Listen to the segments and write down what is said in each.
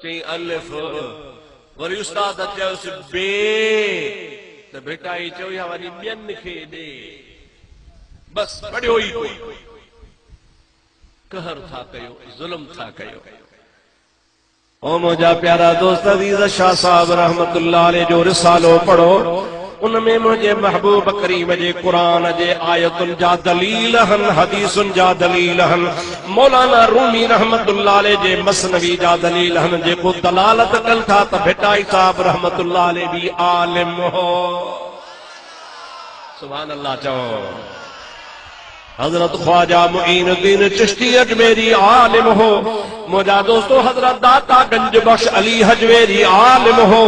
चई अलिफ, वरी उस्ताद चयोसि बे, त बेटा ही चयो या वरी ॿियनि खे ॾे, बस पढ़ियो ई कोई, कहर था कयो, जुल्म था कयो। ओ मुंहिंजा प्यारा दोस्त अज़ीज़, शाह साहब रहमतुल्लाह अलैह जो रिसालो पढ़ो, उनमें मुझे महबूब करीम जे कुरान जे आयतुन जा दलील हन, हदीसुन जा दलील हन, मौलाना रूमी रहमतुल्लाह अलैह जे मसनवी जा दलील हन, जेको दलालत कन था त भेटाई साहब रहमतुल्लाह अलैह भी आलिम हो। सुभान अल्लाह चओ। हजरत ख्वाजा मुईनुद्दीन चिश्ती अजमेरी आलिम हो। मुझा दोस्तों हजरत दाता गंज बख्श अली हजवेरी आलिम हो।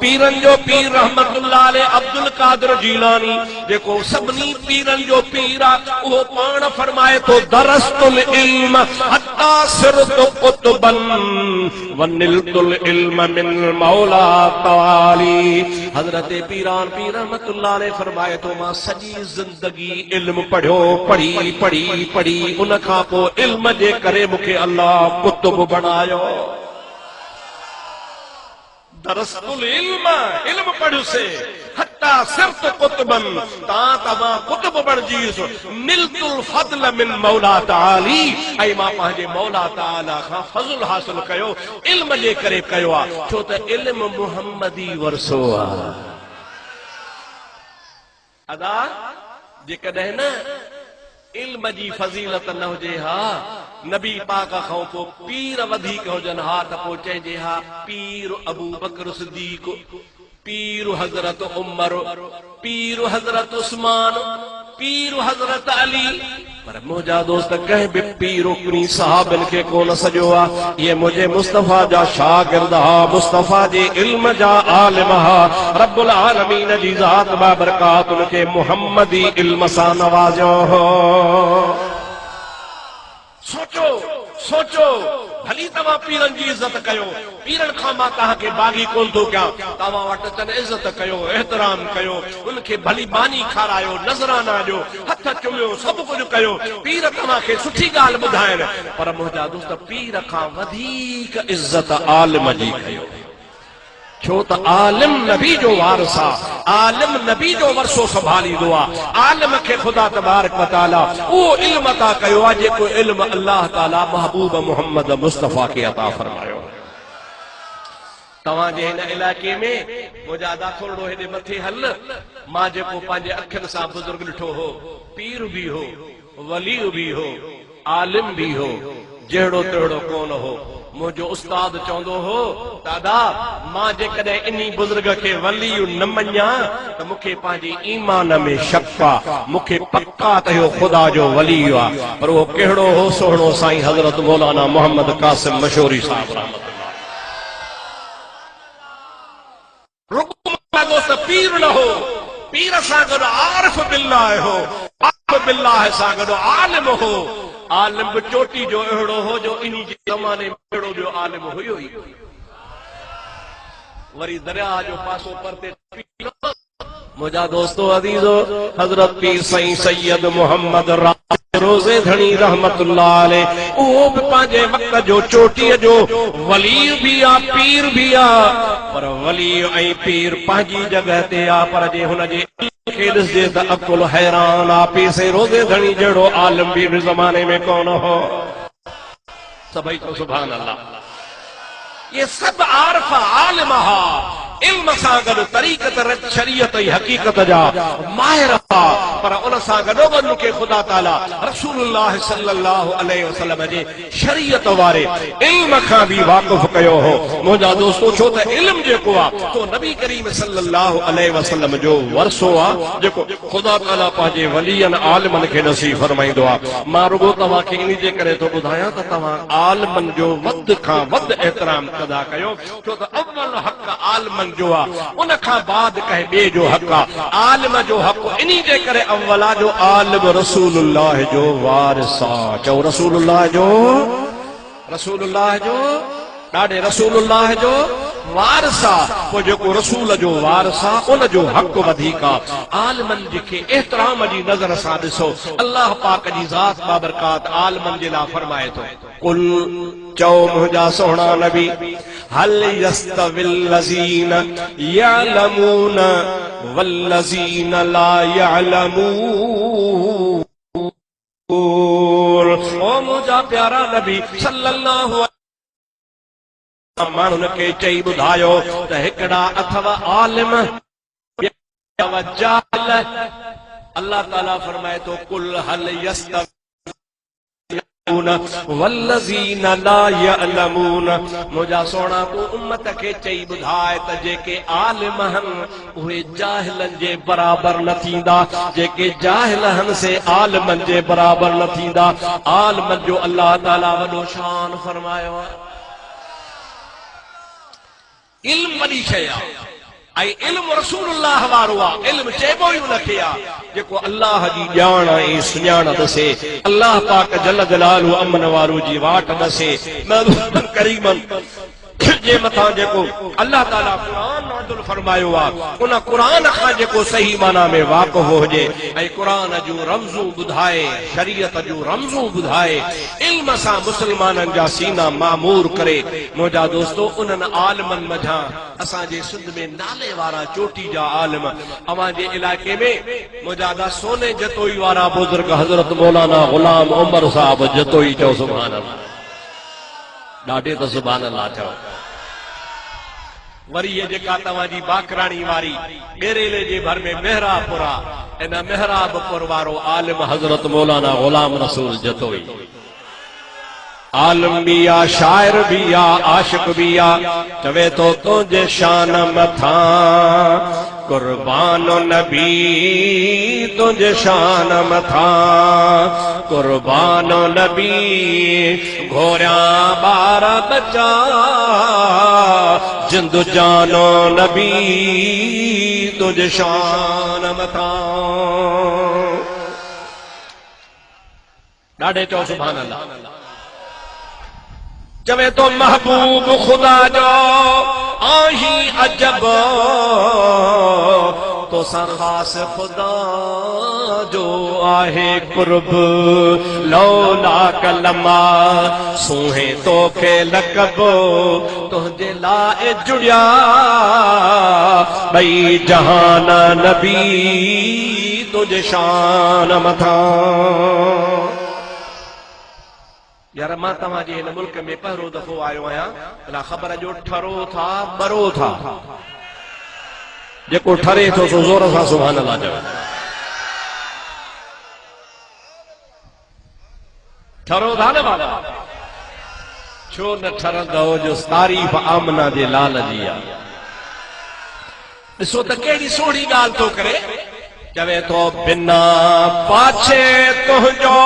पीरन जो पीर रहमतुल्लाह अलैह अब्दुल कादिर जीलानी जेको सभनी पीरन जो पीर आ, वो पाण फरमाए तो दरस्तुल इल्म हत्ता सिरतु कुतुबन वनिलतुल इल्म मिन मौला ताली। हजरत पीरान पीर रहमतुल्लाह अलैह फरमाए तो मां सजी जिंदगी इल्म पढ़ियो, पढ़ी पढ़ी पढ़ी, उन खां पोइ इल्म जे करे मूंखे अल्लाह कुतुब बनायो। दरस्तुल इल्म, इल्म पढ़ियो से हत्ता सिरत कुतुबन, तव्हां कुतुब बणिजीसो। निलतुल फज़ल मिन मौला ताली, ऐं मां पंहिंजे मौला ताला खां फज़ल हासिल कयो, इल्म जे करे कयो आहे, छो त इल्म मुहम्मदी वरसो आहे। अदा जेकॾहिं न इल्म जी फज़ीलत न हुजे हा, नबी पाक खां पोइ पीर वधीक हुजनि हा, त पोइ चइजे हा पीर अबू बकर सिद्दीक़, पीर हज़रत उमर, पीर हज़रत उस्मान, पीर हज़रत अली। पर मुंहिंजा दोस्त कंहिं बि पीर उकनी साहबन खे कोन सॼो आहे। ये मुझे मुस्तफ़ा जा शागिर्द हा, मुस्तफ़ा जे इल्म जा आलिम हा। रब्बुल आलमीन जी ज़ात बाबरकात उनखे मुहम्मदी इल्म सां नवाज़ियो हो। सोचो सोचो, भली तव्हां पीरन जी इज्जत कयो, पीरन खां मां तव्हांखे बागी कोन थो कयां, तव्हां वटि अचनि इज्जत कयो, एहतराम कयो, उनखे भली बानी खारायो, नज़राना ॾियो, हथ चुमियो, सभु कुझु कयो, पीर तव्हांखे सुठी ॻाल्हि ॿुधाइनि। पर मुंहिंजा दोस्त पीर खां वधीक इज्जत आलिम जी कयो, छो त आलिम नबी जो वारिस आहे, आलिम नबी जो वरसो संभालींदो आहे। आलिम खे ख़ुदा तबारक व तआला उहो इल्म अता कयो आहे जेको इल्म अल्लाह ताला महबूब मोहम्मद मुस्तफ़ा खे अता फरमायो। तव्हांजे हिन इलाइक़े में मुंहिंजा अदा थोरो हेॾे मथे हल, मां जेको पंहिंजे अखियुनि सां बुज़ुर्ग ॾिठो हो, पीर बि हो, वली बि हो, आलिम बि हो, जहिड़ो तहिड़ो कोन हो। मुंहिंजो उस्ताद चवंदो हो, दादा मां जेकॾहिं इन्ही बुज़ुर्ग खे वली न मञा त मूंखे पंहिंजे ईमान में शक आहे, मूंखे पक्का त इहो ख़ुदा जो वली आहे। पर उहो कहिड़ो हो सोहणो साईं हज़रत मौलाना मोहम्मद कासिम मशहूरी साहब रहमतुल्लाह। दोस्त पीर न हो, पीर सां गॾु आरिफ बिल्लाह हो, आरिफ बिल्लाह सां गॾु आलिम हो। आलिम बि चोटी जो अहिड़ो हो जो इन्ही जे ज़माने में अहिड़ो ॿियो आलिम हुयो ई। वरी दरिया जो पासो परते मुंहिंजा दोस्तो अज़ीज़ो हज़रत पीर साईं सैयद मोहम्मद रोज़े धणी रहमतुल्लाह अलैह, उहो बि पंहिंजे वक़्त जो चोटीअ जो वली बि आहे, पीर बि आहे। पर वली ऐं पीर पंहिंजी जॻह ते आहे, पर जे हुनजे खे ॾिसजे त अकुल हैरान आहे। पीर साईं रोज़े धणी जहिड़ो आलिम बि ज़माने में कोन हो। सभई तो सुभान अल्लाह। ये सभु आरिफ आलिम हा, इल्म सां गॾु तरीक़त शरीयत ऐं हक़ीक़त जा माहिर हा। पर उन सां गॾोगॾु मूंखे ख़ुदा ताला रसूलुल्लाह सल्लल्लाहु अलैहि वसल्लम जे शरीयत वारे इल्म खां बि वाक़ुफ़ कयो हो। मुंहिंजा दोस्तो छो त इल्म जेको आहे तो नबी करीम सल्लल्लाहु अलैहि वसल्लम जो वरसो आहे, जेको ख़ुदा ताला पंहिंजे वलीअनि आलिमनि खे नसीब फरमाईंदो आहे। मां रुगो तव्हांखे इन जे करे थो ॿुधायां त तव्हां आलिमनि जो वधि खां वधि एतिराम अदा कयो, छो त अव्वल हक़ आलिमनि जो आहे, उन खां बाद कंहिं ॿिए जो हक़ आहे। आलिम जो हक़ इन्ही जे करे अव्वला जो आलिम रसूलुल्लाह जो वारिस आहे। चओ रसूलुल्लाह जो ॾाढे रसूलुल्लाह जो वारिस आहे। पोइ जेको रसूल जो वारिस आहे उन जो हक़ वधीक आहे। आलिमनि जेके एहतराम जी नज़र सां ॾिसो, अल्लाह पाक जी ज़ात बाबरकात आलिमनि जे लाइ फरमाए थो, कुल चओ मुंहिंजा सोहणा नबी हल यस्तविल लज़ीना यअलमून वल्लज़ीना ला यअलमून। ओ मुंहिंजा प्यारा नबी सल्लल्लाहु अलैहि माण्हुनि खे चई ॿुधायो त हिकिड़ा अथव आलिम व जाहिल। अल्लाह ताला फरमाए थो कुल हल यस्तवीउन वल्लज़ीना ला यअलमून। मुंहिंजा सोना तूं उम्मत खे चई ॿुधाए त जेके आलिम आहिनि उहे जाहिलनि जे बराबर न थींदा, जेके जाहिल आहिनि से आलिमनि जे बराबर न थींदा। आलिमनि जो अल्लाह ताला वॾो शान फरमायो आहे। इल्म वॾी शइ आहे ऐं इल्म रसूलुल्लाह वारो आहे। इल्म चइबो ई उनखे आहे जेको अल्लाह जी ॼाण ऐं सुञाण ॾसे, अल्लाह पाक जल जलालु अमन वारो जी वाट ॾसे, महबूबन करीमन जे मथां जेको अल्लाह ताला क़ुरान नाज़िल फरमायो आहे उन क़ुरान खां जेको सही माना में वाक़िफ़ हुजे ऐं क़ुरान जूं रमज़ूं ॿुधाए, शरीयत जूं रमज़ूं ॿुधाए, इल्म सां मुस्लमाननि जा सीना मामूर करे। मुंहिंजा दोस्तो उन्हनि आलिमनि मझां असांजे सिंध में नाले वारा चोटी जा आलिम अवां जे इलाइक़े में मुंहिंजा सोने जतोई वारा बुज़ुर्ग हज़रत मौलाना ग़ुलाम उमर साहब जतोई चओ सुभान अल्लाह। ॾाढे त सुभान अल्लाह चओ। वरी ये जेका तव्हांजी बाकराणी वारी ॿेरेले जे भर में मेहराबपुर आहे, इन मेहराबपुर वारो आलिम हज़रत मौलाना ग़ुलाम रसूल जतोई। आलिम भी आ, शायर भी आ, आशिक भी आ। चवे तो तुझे शान मथां कुर्बानो नबी, तुझे शान मथां कुर्बानो नबी। घोरिया बार बचा जिंदु जानो नबी, तुझे शान मथां। ॾाढे चओ सुभान अल्लाह। चवे तो महबूब खुदा जो आही अजब, तो सा खास खुदा जो आहे कुर्ब। लौला कलमा सूहे तो के लकब, तुझे लाए जुड़िया भई जहान नबी, तुझे शान मथां। यार मां तव्हांजे हिन मुल्क में पहिरों दफ़ो आयो आहियां, भला ख़बर जो ठरो था बरो था। जेको ठरे थो सो ज़ोर सां सुभान अल्लाह चवे। ठरो था न बाबा, छो न ठरंदो जो तारीफ़ आमना जे लाल जी आहे। ॾिसो त कहिड़ी सोढ़ी ॻाल्हि थो करे। चवे तो बिना पाछे तुझो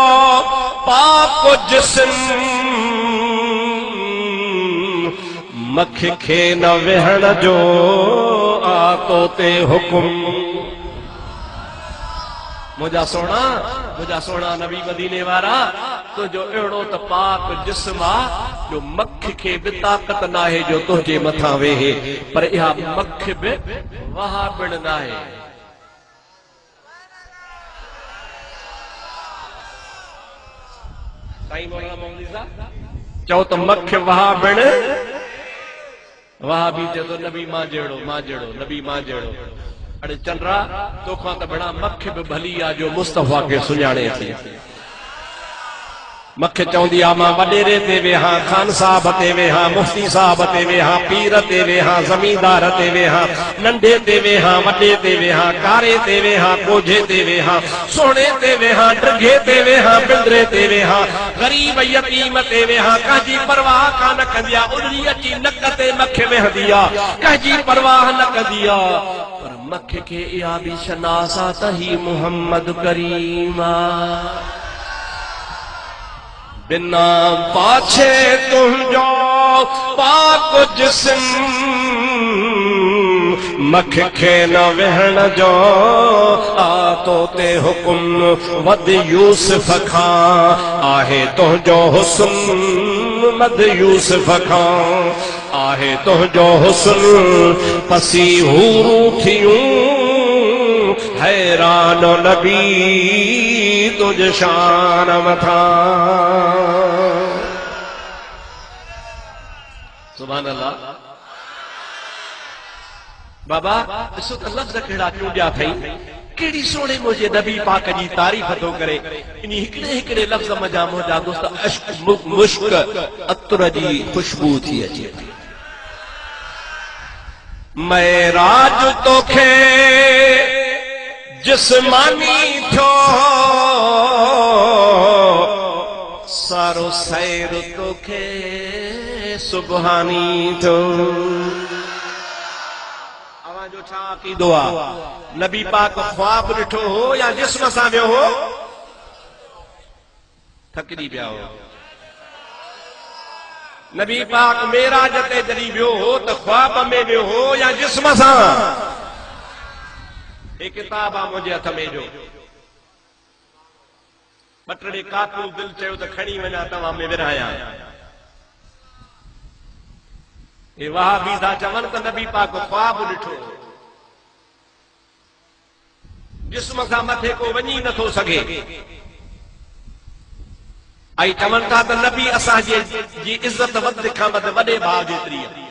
पाक जिस्म, मख खे न वेहण जो आतो ते हुकुम। मुझा सोना नबी मदीने वारा तुझो अहिड़ो त पाक जिस्म आ जो मख खे बि ताक़त नाहे जो तुझे मथां वेहे, पर इहा मख बि वहा पिण नाहे। चओ त मख वहा पिण वहा भी चए तो नबी मां जहिड़ो नबी मां जहिड़ो। अड़े चंद्रा तोखां त बड़ा मख बि भली आ जो मुस्तफा खे सुञाणे थी। मख चवंदी आ मां वॾेरे ते वेहां, खान साहब ते वेहां, मुफ्ती साहब ते वेहां, पीर ते वेहां, ज़मींदार ते वेहां, नंढे ते वेहां, वॾे ते वेहां, कारे ते वेहां, कोझे ते वेहां, सोणे ते वेहां, ड्रघे ते वेहां, पिंदरे ते वेहां, गरीब यतीम ते वेहां। कंहिंजी परवाह कान कंदी आ, उॾड़ी अची नक ते मख वेहंदी आ, कंहिंजी परवाह न कंदी आ। पर मख खे इहा बि शनासा त ही मुहम्मद करीम आ। बिना पाछे तुझो पाक जिस्म, मख खे न वेहण जो आतो ते हुकुम। वद यूसुफ खां आहे तुझो हुस्न, मद यूसुफ खां आहे तुझो हुस्न। पसी हूरू थियूं हैरान नबी, तुझ शान मथां। सुभान अल्लाह। बाबा ॾिसो त लफ़्ज़ कहिड़ा चूंडिया अथई, कहिड़ी सोणे मुंहिंजे नबी पाक जी तारीफ़ थो करे। इन हिकिड़े हिकिड़े लफ़्ज़ मज़ा मुंहिंजा दोस्त अश्क मुश्क अतर जी ख़ुशबू थी अचे थी। महराज तोखे जिस्मानी थियो, सारो सैर तोखे सुबहानी थियो। जो छा अक़ीदो आहे? नबी पाक ख्वाब ॾिठो हो या जिस्म सां वियो हो? थकिजी पिया हो। नबी पाक मेराज ते जॾहिं वियो हो त ख्वाब में वियो हो या जिस्म सां? हे किताब आहे मुंहिंजे हथ में जो, ॿ टे कातू दिलि चयो त खणी वञा तव्हां में विरहायां। हे वहाबी था चवनि त नबी पाक ख्वाब ॾिठो, जिस्म सां मथे को वञी नथो सघे। ऐं चवनि था त नबी असांजे जी इज़त वध खां वध वॾे भाउ जेतिरी आहे।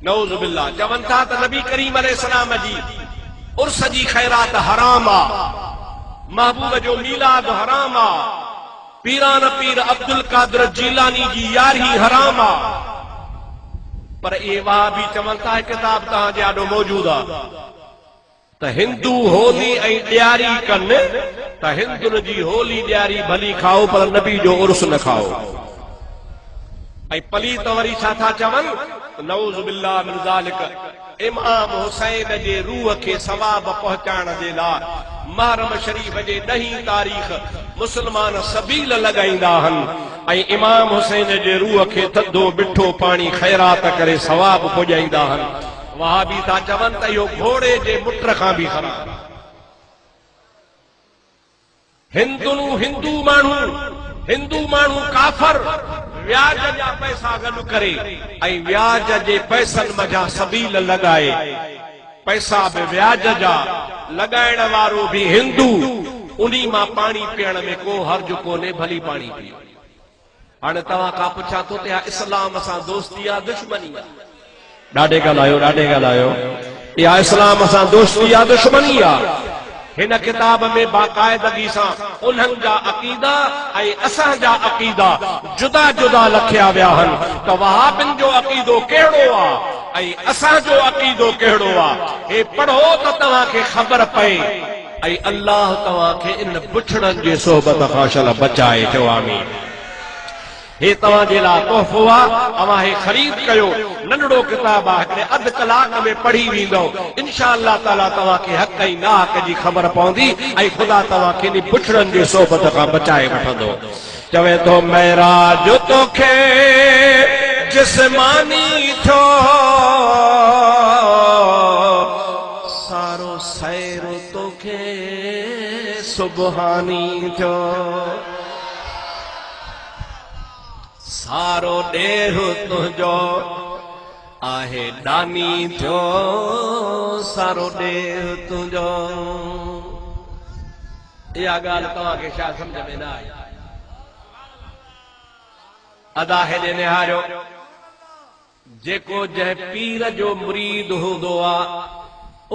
नऊज़ बिल्लाह। चवनि था त नबी करीम अलैहिस्सलाम जी उर्स जी ख़ैरात हराम आहे, महबूब जो मीलाद हराम आहे, पीरान पीर अब्दुल कादिर जीलानी जी यारी हराम आहे। पर ये वहाबी चवनि था किताब तव्हांजे आॾो मौजूद आहे त हिंदू होली ऐं ॾियारी कनि त हिंदुनि जी होली ॾियारी भली खाओ पर नबी जो उर्स न खाओ। ऐं पलीत वरी छा था चवनि? नऊज़ बिल्लाह मिन ज़ालिक। इमाम हुसैन जे रूह खे सवाब पहुचाइण जे लाइ महरम शरीफ जे 10 तारीख़ मुस्लमान सबील लॻाईंदा आहिनि ऐं इमाम हुसैन जे रूह खे थधो मिठो पाणी ख़ैरात करे सवाब पुॼाईंदा आहिनि। वहाबी था चवनि त इहो घोड़े जे मुट खां बि ख़राब। हिंदू माण्हू काफ़र व्याज जा पैसा गॾु करे ऐं व्याज जे पैसनि मथां सबील लॻाए, पैसा बि व्याज जा लॻाइण वारो बि हिंदू, उन्ही मां पाणी पीअण में को हर्ज कोन्हे, भली पाणी पीओ। हाणे तव्हां खां पुछां थो त इस्लाम सां दोस्ती आहे दुश्मनी आहे? ॾाढे ॻाल्हायो। इहा इस्लाम सां दोस्ती आहे दुश्मनी आहे? हिन किताब में बाक़ाइदगी सां उन्हनि जा अक़ीदा ऐं असांजा अक़ीदा जुदा जुदा लिखिया विया आहिनि त वहाबिन जो अक़ीदो कहिड़ो आहे ऐं असांजो अक़ीदो कहिड़ो आहे। हे पढ़ो त तव्हांखे ख़बर पए ऐं अल्लाह तव्हांखे इन बुछड़नि जे सोबत खां शल बचाए। चओ आमीन। हे तव्हांजे लाइ तोहफ़ो आहे, अवां हे ख़रीद कयो। नंढड़ो किताब आहे, हिकिड़े अधु कलाक में पढ़ी वेंदो। इंशा अल्लाह ताला तव्हांखे हक़ ऐं नाहक़ जी ख़बर पवंदी ऐं ख़ुदा तव्हांखे इन बुछड़नि जे सोबत खां बचाए वठंदो। चवे थो महराज तोखे जिस्मानी थियो, सारो सैर तोखे सुबहानी थियो, सारो ॾेर तुंहिंजो आहे दानी थियो, सारो ॾेर तुंहिंजो। इहा ॻाल्हि तव्हांखे छा सम्झ में न आई? अदा हेॾे निहारियो, जेको जंहिं पीर जो मुरीद हूंदो आहे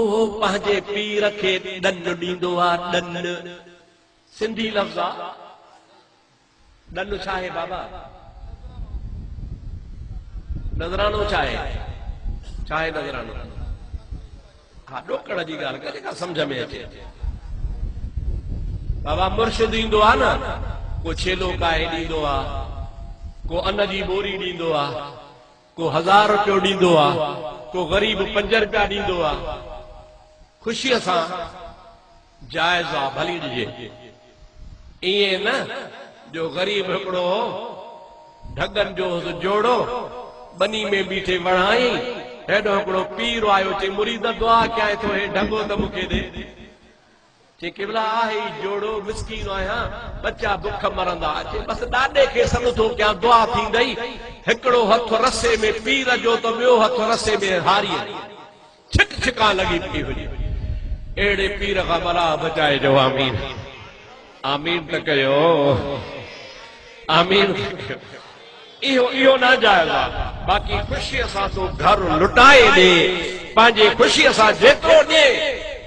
उहो पंहिंजे पीर खे ॾन ॾींदो आहे। ॾन सिंधी लफ़्ज़ आहे। ॾन छा आहे बाबा? नज़रानो छा आहे? नज़रानो? हा, ॾोकड़ जी ॻाल्हि करे जेका सम्झ में अचे। बाबा मुर्शिद ईंदो आहे न, को छेलो काहे ॾींदो आहे, को अन जी बोरी ॾींदो आहे, को 1000 रुपयो ॾींदो आहे, को ग़रीब 5 रुपया ॾींदो आहे। ख़ुशीअ सां जाइज़ आहे, भली ॾिजे। ईअं न जो ग़रीब हिकिड़ो ढगनि जो जोड़ो बनी में बीठे वणाई, हेॾो हिकिड़ो पीर आयो चई मुरीद दुआ कयां थो, हे ढगो त मूंखे ॾे। चई केवला आहे जोड़ो मिसकीन आहियां, बच्चा बुख मरंदा। चई बसि ॾाॾे खे सॾु थो कयां, दुआ थींदई। हिकिड़ो हथ रसे में पीर जो त ॿियो हथ रसे में हारीअ। छिक छिका लॻी पई हुई। अहिड़े पीर खां भला बचाइजो। आमीन आमीन त कयो, आमीन। इहो न जाइज़ आहे। बाक़ी ख़ुशीअ सां तूं घर लुटाए ॾे, पंहिंजे ख़ुशीअ सां जेतिरो ॾे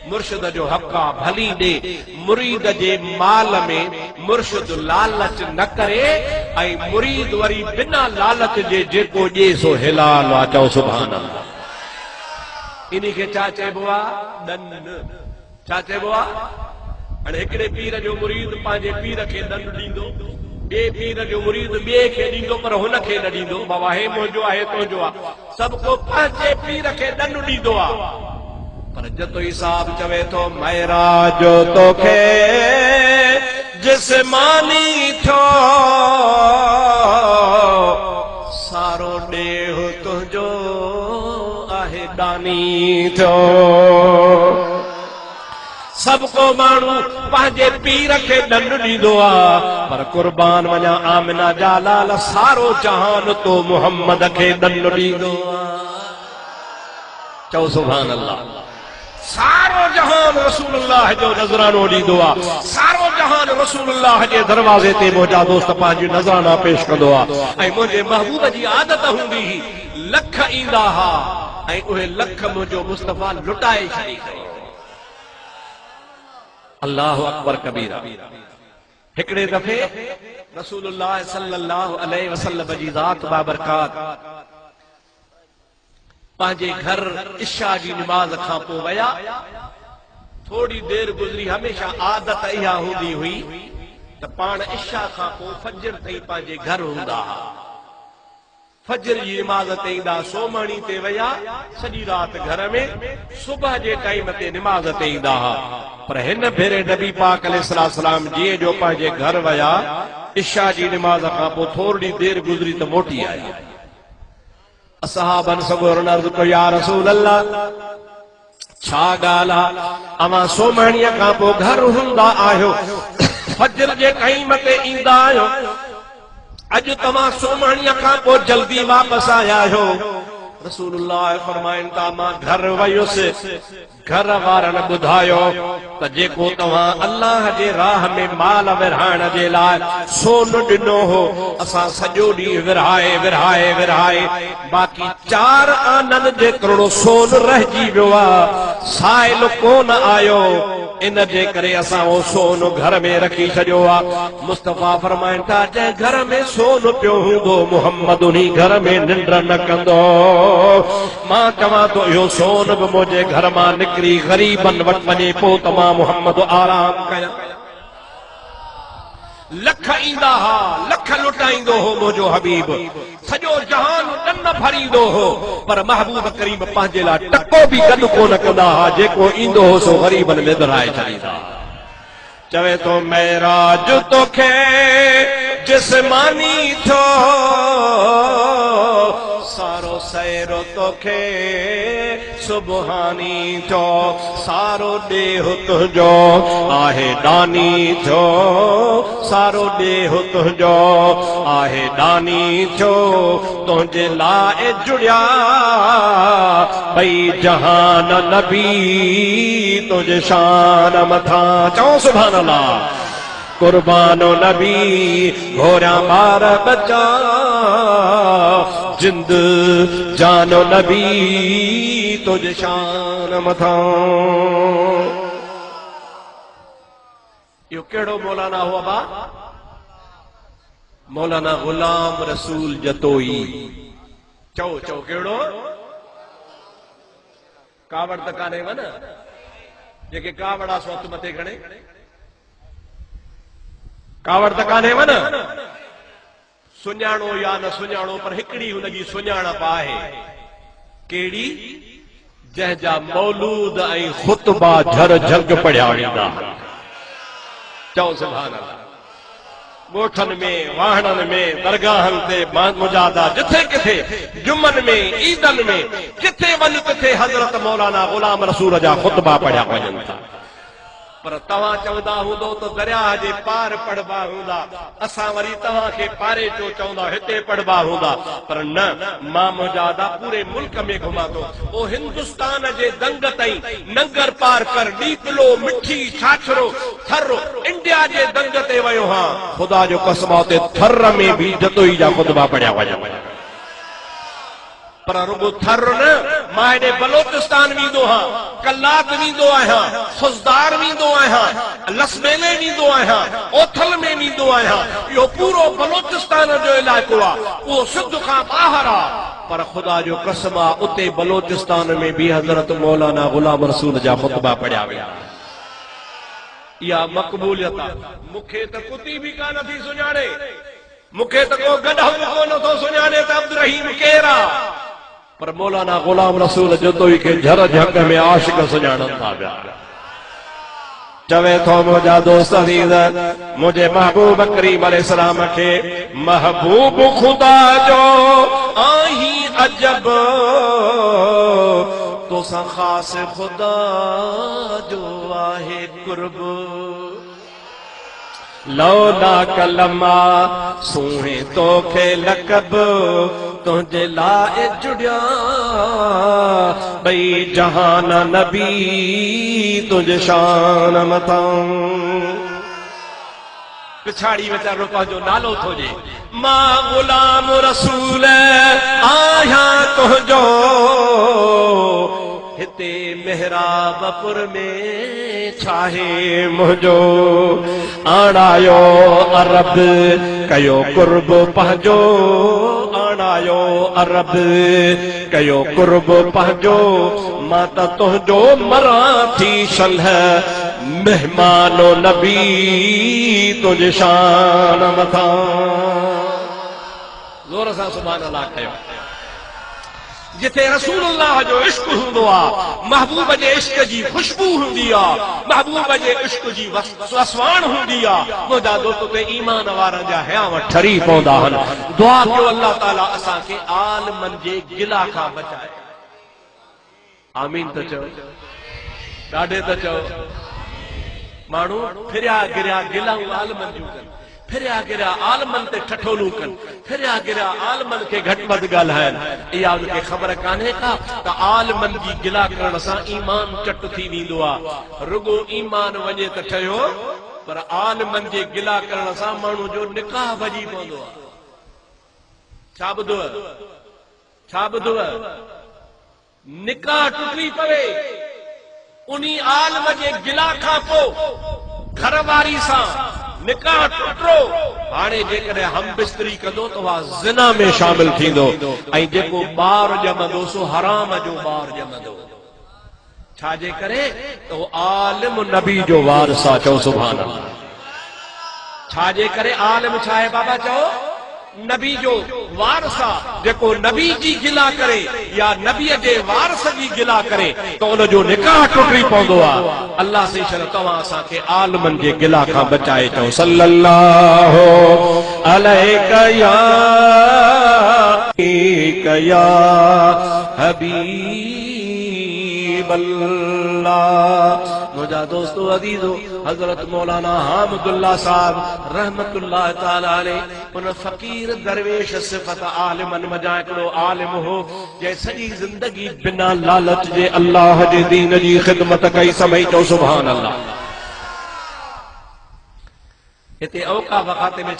मुर्शिद जो हक़ आहे भली ॾे। मुरीद जे माल में मुर्शिद लालच न करे ऐं मुरीद वरी बिना लालच जे जेको ॾे सो हिलाल आहे। चओ सुभान अल्लाह। इन खे छा चइबो आहे? ॾन। छा चइबो आहे? हाणे हिकिड़े पीर जो मुरीद पंहिंजे पीर खे ॾन ॾींदो, ॿिए पीर जो मुरीद ॿिए खे ॾींदो, पर हुन खे न ॾींदो। बाबा हे मुंहिंजो आहे, हे तुंहिंजो आहे। सभु को पंहिंजे पीर खे ॾन ॾींदो आहे। पर जतो हिसाब चवे थो महराज तोखे जिस्मानी थियो, सारो ॾेह तुंहिंजो आहे दानी थियो। सभु को माण्हू पंहिंजे पीर खे ॾंड ॾींदो आहे, पर कुर्बान वञा आमिना जा लाल सारो जहान तो मुहम्मद खे ॾंड ॾींदो आहे। चओ सुभान अल्लाह। सारो जहान रसूलुल्लाह जो नज़रानो ॾींदो आहे। सारो जहान रसूलुल्लाह जे दरवाज़े ते मुंहिंजा दोस्त पंहिंजी नज़राना पेश कंदो आहे। ऐं मुंहिंजे महबूब जी आदत हूंदी हुई, लख ईंदा हुआ ऐं उहे लख मुंहिंजो मुस्तफ़ा लुटाए छॾींदो। अल्लाहु अकबर कबीरा। हिकिड़े दफ़े रसूलुल्लाह सल्लल्लाहु अलैहि वसल्लम जी ज़ात बाबरकात पंहिंजे घर इशा जी निमाज़ खां पोइ विया। थोड़ी देर गुज़री। हमेशा आदत इहा हूंदी हुई त पाण इशा खां पोइ फजर ताईं पंहिंजे घर हूंदा हुआ। फजर जी निमाज़ ते ईंदा, सोमणी ते विया, सॼी राति घर में, सुबह जे टाइम ते निमाज़ ते ईंदा हुआ। पर हिन भेरे नबी पाक अलैहिस्सलाम जीअं जो पंहिंजे घर विया, इशा जी निमाज़ खां पोइ थोड़ी देर गुज़री त मोटी आया। असहाबन सगोरन अर्ज़ कयो, या रसूल अल्लाह, छा ॻाल्हि आहे? अवां सोमणीअ खां पोइ घर हूंदा आहियो, फजर जे टाइम ते ईंदा आहियो, अॼु तव्हां सोमणीअ खां पोइ जल्दी वापसि आया आहियो। रसूलुल्लाह फरमाइनि था, मां घर वयुसि, घर वारनि ॿुधायो त जेको तव्हां अल्लाह जे राह में माल विरहाइण जे लाइ सोन ॾिनो हो, असां सॼो ॾींहुं विरहाए विरहाए विरहाए बाक़ी 4 आननि जे करोड़ो सोन रहिजी वियो आहे, साइल कोन आयो, इन जे करे असां उहो सोन घर में रखी छॾियो आहे। मुस्तफ़ा फरमाइनि था, जंहिं घर में सोन पियो हूंदो मुहम्मद उन घर में निंड न कंदो। मां चवां थो इहो सोन बि मुंहिंजे घर मां निकिरी ग़रीबनि वटि वञे, पोइ त मां मुहम्मद आराम कयां। लख ईंदा हा, लख लुटाईंदो हो मुंहिंजो हबीब, सॼो जहान ॾन भरींदो हो, पर महबूब करीम पंहिंजे लाइ टको बि गॾु कोन कंदा हा। जेको ईंदो हो सो ग़रीबनि में विरहाए छॾींदा। चवे तो महराज तोखे जिस्मानी थियो, सारो सैरो तोखे सुबहानी थियो, सारो ॾेह तुंहिंजो आहे दानी थियो, सारो ॾेह तुंहिंजो आहे दानी थियो, तुंहिंजे लाइ जुड़िया भई जहान नबी तुंहिंजे शान मथां। चओ सुभान अल्लाह। कुर्बानो नबी घोड़ा मार बचा, जिंद जानो नबी तुझे शान मथां। यो केड़ो मौलाना हुआ बा? मौलाना गुलाम रसूल जतोई। चओ चओ केड़ो? कावड़ त कान्हे व न, जेके कावड़ा सो हथ मथे खणे, कावड़ त कान्हे व न। सुञाणो या न सुञाणो, पर हिकिड़ी हुनजी सुञाणप आहे। कहिड़ी? जंहिंजा मौलूद ऐं ख़ुतबा झर झंग पढ़िया वेंदा। चओ सुभान अल्लाह। ॻोठनि में, वाहणनि में, दरगाहनि ते मुजादा, जिथे किथे, जुमन में, ईदनि में, किथे वञ किथे हज़रत मौलाना गुलाम रसूल जा ख़ुतबा पढ़िया वञनि था। पर तव्हां चवंदा हूंदो त दरिया जे पार पढ़बा हूंदा, असां वरी तव्हां खे पारे चो चवंदा हिते पढ़बा हूंदा, पर न, मां मुजादा पूरे मुल्क में घुमां थो। ओ हिंदुस्तान जे दंग ताईं नंगर पार कर, ॾीकलो, मिठी, छाछरो, थर, इंडिया जे दंग ते वियो हां। ख़ुदा जो कसम ते थर में भी जतोई जा ख़ुतबा पढ़िया वञनि। पर रुगो थर न मां हेॾे बलोचिस्तान वेंदो आहियां, कलात वेंदो आहियां, खुज़दार वेंदो आहियां, लसबेले वेंदो आहियां, ओथल में वेंदो आहियां। इहो पूरो बलोचिस्तान जो इलाइक़ो आहे, उहो सिंध खां ॿाहिरि आहे। पर ख़ुदा जो कसम आहे उते बलोचिस्तान में भी हज़रत मौलाना गुलाम रसूल जा ख़ुतबा पढ़िया विया। इहा मक़बूलियत आहे। मूंखे त कुती बि कान थी सुञाणे, मूंखे त को गॾो कोन थो सुञाणे त अब्दुल रहीम केरु आहे। पर मौलाना गुलाम रसूल जो ई खे झर झंग में आशिक सुञाणनि था पिया। चवे थो मुंहिंजा दोस्त अज़ीज़, मुंहिंजे महबूब करीम अलैहिस्सलाम खे महबूब ख़ुदा जो आही अजब, तोसां ख़ास ख़ुदा जो आहे कुर्ब। लौला कलमा सुहे तोखे लक़ब, तुंहिंजे लाइ जुड़िया भई जहान नबी तुंहिंजे शान मथां। पिछाड़ी में चारो पंहिंजो नालो थो जे, मां गुलाम रसूल आहियां तुंहिंजो, हिते मेहराबपुर में छाहे मुंहिंजो। आणायो अरब कयो कुर्ब पंहिंजो, आणायो अरब कयो कुर्ब पंहिंजो, मां त तुंहिंजो मरां थी शलह, मेहमानो नबी तुंहिंजे शान मथां। ज़ोर सां सुभान अल्लाह कयो। जिथे रसूलुल्लाह जो इश्क हूंदो आहे, महबूब जे इश्क जी खुशबू हूंदी आहे, महबूब जे इश्क जी वसवाण हूंदी आहे, मुंहिंजा दोस्त ते ईमान वारनि जा हयाव ठरी पवंदा आहिनि। दुआ कयो अल्लाह ताला असांखे आलमनि जे गिला खां बचाए। आमीन त चओ, ॾाढे त चओ। माण्हू फिरिया गिरिया गिलाऊं आलमनि जूं कनि, फिरिया गिरिया आलमनि ते ठठोलूं कनि, फिरिया गिरिया आलमनि खे घटि वधि ॻाल्हाइनि। इहा उनखे ख़बर कान्हे का त आलमनि जी गिला करण सां ईमान चट थी वेंदो आहे। रुगो ईमान वञे त ठहियो, पर आलमनि जे गिला करण सां माण्हू जो निकाह भॼी पवंदो आहे। छा ॿुधव, छा ॿुधव, निकाह टुटी पवे उन्ही आलम जे गिला खां पोइ घरवारी सां निकाह टुटो। हाणे जेकॾहिं हम बिस्तरी कंदो त उहा ज़िना में शामिल थींदो, ऐं जेको ॿार ॼमंदो सो हराम जो ॿार ॼमंदो। छाजे करे त उहो आलिम नबी जो वारिस आहे। चओ सुभान अल्लाह। छाजे करे आलिम छा आहे बाबा? चओ नबी जो वारिस आहे। जेको नबी जी गिला करे या नबीअ जे वारिस जी गिला करे त उनजो निकाह टुटी पवंदो आहे। अल्लाह से शर तव्हां असांखे आलमनि जे गिला खां बचाए। चओ सल्लल्लाहु अलैहि या हबीब अल्लाह। मुझा दोस्तों अजीजो, हजरत मौलाना हामिदुल्लाह साहब रहमतुल्लाह ताला अलैह उन फकीर दरवेश सिफत आलिमन मजा हिकिड़ो आलिम हो जे सॼी ज़िंदगी बिना लालच जे अल्लाह जे दीन जी ख़िदमत कई सभई। चओ सुभान अल्लाह। हिते औकाफ खाते में